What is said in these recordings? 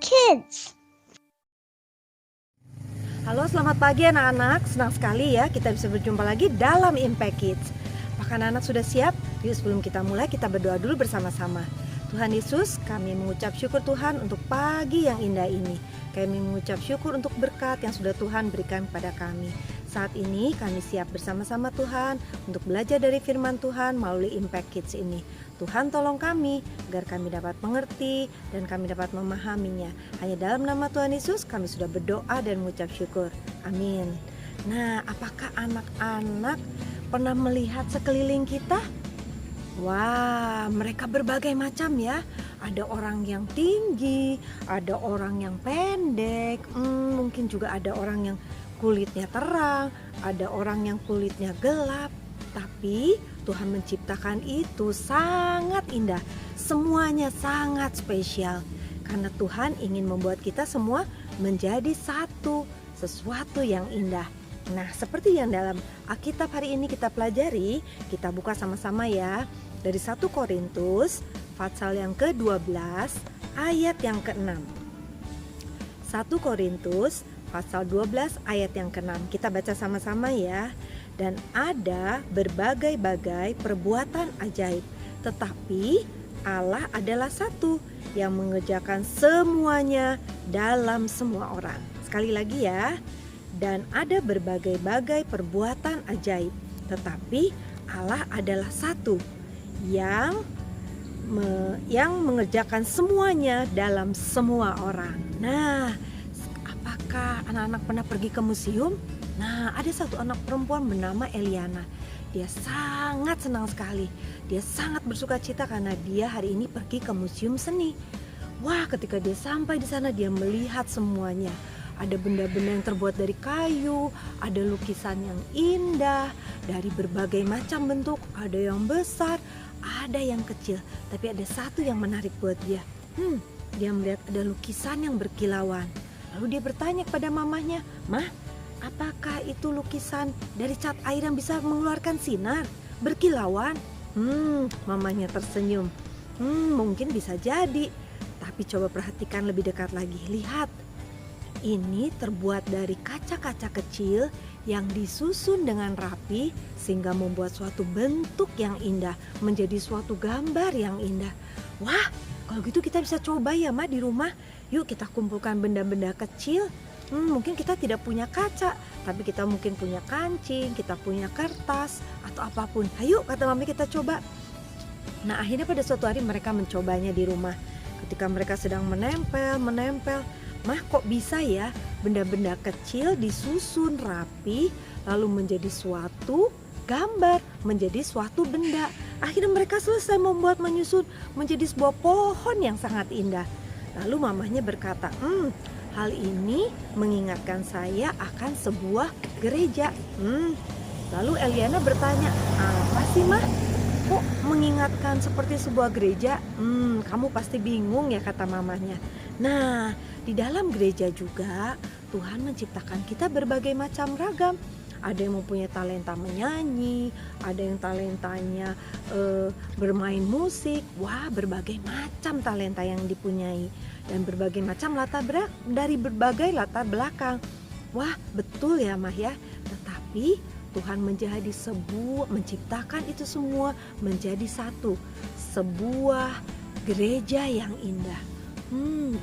Kids. Halo, selamat pagi anak-anak. Senang sekali ya kita bisa berjumpa lagi dalam Impact Kids. Apakah anak-anak sudah siap? Yuk sebelum kita mulai kita berdoa dulu bersama-sama. Tuhan Yesus, kami mengucap syukur Tuhan untuk pagi yang indah ini. Kami mengucap syukur untuk berkat yang sudah Tuhan berikan kepada kami. Saat ini kami siap bersama-sama Tuhan untuk belajar dari firman Tuhan melalui Impact Kids ini. Tuhan tolong kami agar kami dapat mengerti dan kami dapat memahaminya. Hanya dalam nama Tuhan Yesus kami sudah berdoa dan mengucap syukur. Amin. Nah, apakah anak-anak pernah melihat sekeliling kita? Wah, mereka berbagai macam ya. Ada orang yang tinggi, ada orang yang pendek, mungkin juga ada orang yang kulitnya terang, ada orang yang kulitnya gelap. Tapi Tuhan menciptakan itu sangat indah. Semuanya sangat spesial. Karena Tuhan ingin membuat kita semua menjadi satu, sesuatu yang indah. Nah, seperti yang dalam Alkitab hari ini kita pelajari, kita buka sama-sama ya. Dari 1 Korintus pasal yang ke-12 ayat yang ke-6. 1 Korintus pasal 12 ayat yang ke-6. Kita baca sama-sama ya. Dan ada berbagai-bagai perbuatan ajaib, tetapi Allah adalah satu yang mengerjakan semuanya dalam semua orang. Sekali lagi ya. Dan ada berbagai-bagai perbuatan ajaib, tetapi Allah adalah satu yang mengerjakan semuanya dalam semua orang. Nah, apakah anak-anak pernah pergi ke museum? Nah, ada satu anak perempuan bernama Eliana. Dia sangat senang sekali. Dia sangat bersuka cita karena dia hari ini pergi ke museum seni. Wah, ketika dia sampai di sana dia melihat semuanya. Ada benda-benda yang terbuat dari kayu, ada lukisan yang indah, dari berbagai macam bentuk, ada yang besar, ada yang kecil. Tapi ada satu yang menarik buat dia. Dia melihat ada lukisan yang berkilauan. Lalu dia bertanya kepada mamahnya, "Mah, apakah itu lukisan dari cat air yang bisa mengeluarkan sinar, berkilauan?" Mamanya tersenyum. Mungkin bisa jadi. Tapi coba perhatikan lebih dekat lagi. Lihat. Ini terbuat dari kaca-kaca kecil yang disusun dengan rapi sehingga membuat suatu bentuk yang indah, menjadi suatu gambar yang indah. Wah, kalau gitu kita bisa coba ya Ma di rumah. Yuk kita kumpulkan benda-benda kecil. Mungkin kita tidak punya kaca, tapi kita mungkin punya kancing, kita punya kertas atau apapun. Ayo kata Mami kita coba. Nah, akhirnya pada suatu hari mereka mencobanya di rumah. Ketika mereka sedang menempel, "Mah, kok bisa ya benda-benda kecil disusun rapi lalu menjadi suatu gambar, menjadi suatu benda." Akhirnya mereka selesai menyusun menjadi sebuah pohon yang sangat indah. Lalu mamahnya berkata, "Hal ini mengingatkan saya akan sebuah gereja." Lalu Eliana bertanya, "Apa sih Mah? Kok mengingatkan seperti sebuah gereja?" Kamu pasti bingung ya," kata mamanya. Nah, di dalam gereja juga Tuhan menciptakan kita berbagai macam ragam. Ada yang mempunyai talenta menyanyi, ada yang talentanya bermain musik. Wah, berbagai macam talenta yang dipunyai dan berbagai macam dari berbagai latar belakang. Wah, betul ya Mah ya. Tetapi Tuhan menciptakan itu semua menjadi satu, sebuah gereja yang indah.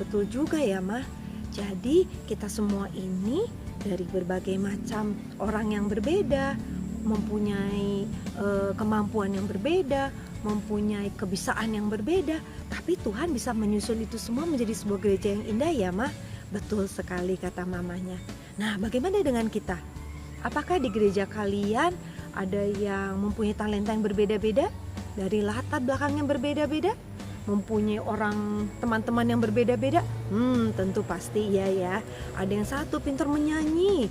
Betul juga ya Mah. Jadi kita semua ini dari berbagai macam orang yang berbeda, mempunyai kemampuan yang berbeda, mempunyai kebiasaan yang berbeda. Tapi Tuhan bisa menyusun itu semua menjadi sebuah gereja yang indah ya Mah. Betul sekali kata mamanya. Nah, bagaimana dengan kita? Apakah di gereja kalian ada yang mempunyai talenta yang berbeda-beda? Dari latar belakang yang berbeda-beda? Mempunyai teman-teman yang berbeda-beda? Tentu pasti iya ya. Ada yang satu pintar menyanyi.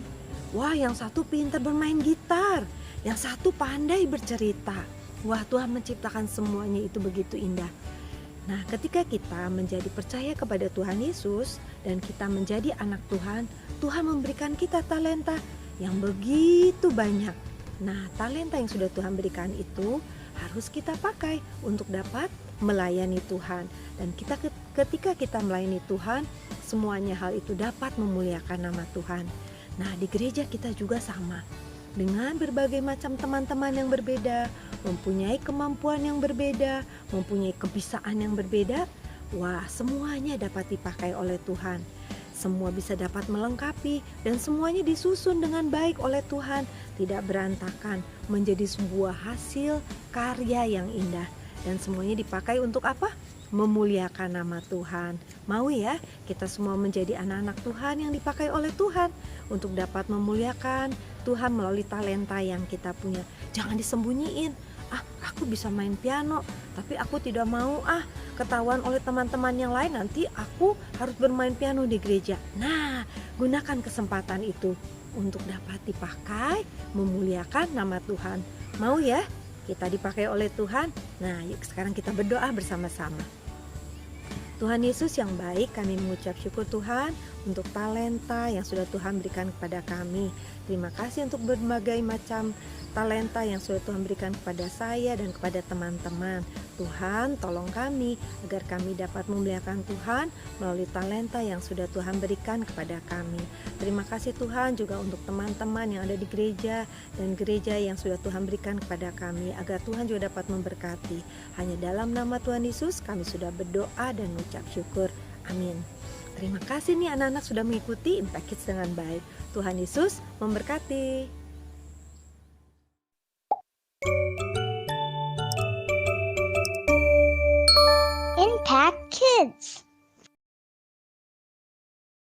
Wah, yang satu pintar bermain gitar. Yang satu pandai bercerita. Wah, Tuhan menciptakan semuanya itu begitu indah. Nah, ketika kita menjadi percaya kepada Tuhan Yesus dan kita menjadi anak Tuhan, Tuhan memberikan kita talenta yang begitu banyak. Nah, talenta yang sudah Tuhan berikan itu harus kita pakai untuk dapat melayani Tuhan. Dan ketika kita melayani Tuhan, semuanya hal itu dapat memuliakan nama Tuhan. Nah, di gereja kita juga sama. Dengan berbagai macam teman-teman yang berbeda, mempunyai kemampuan yang berbeda, mempunyai kebisaan yang berbeda, wah, semuanya dapat dipakai oleh Tuhan. Semua bisa dapat melengkapi dan semuanya disusun dengan baik oleh Tuhan, tidak berantakan, menjadi sebuah hasil karya yang indah. Dan semuanya dipakai untuk apa? Memuliakan nama Tuhan. Mau ya kita semua menjadi anak-anak Tuhan yang dipakai oleh Tuhan untuk dapat memuliakan Tuhan melalui talenta yang kita punya. Jangan disembunyiin. Aku bisa main piano, tapi aku tidak mau ketahuan oleh teman-teman yang lain, nanti aku harus bermain piano di gereja. Nah, gunakan kesempatan itu untuk dapat dipakai memuliakan nama Tuhan. Mau ya kita dipakai oleh Tuhan? Nah, yuk sekarang kita berdoa bersama-sama. Tuhan Yesus yang baik, kami mengucap syukur Tuhan untuk talenta yang sudah Tuhan berikan kepada kami. Terima kasih untuk berbagai macam talenta yang sudah Tuhan berikan kepada saya dan kepada teman-teman. Tuhan, tolong kami agar kami dapat memuliakan Tuhan melalui talenta yang sudah Tuhan berikan kepada kami. Terima kasih Tuhan juga untuk teman-teman yang ada di gereja dan gereja yang sudah Tuhan berikan kepada kami, agar Tuhan juga dapat memberkati. Hanya dalam nama Tuhan Yesus kami sudah berdoa dan mengucap syukur. Amin. Terima kasih nih anak-anak sudah mengikuti Impact Kids dengan baik. Tuhan Yesus memberkati. Impact Kids.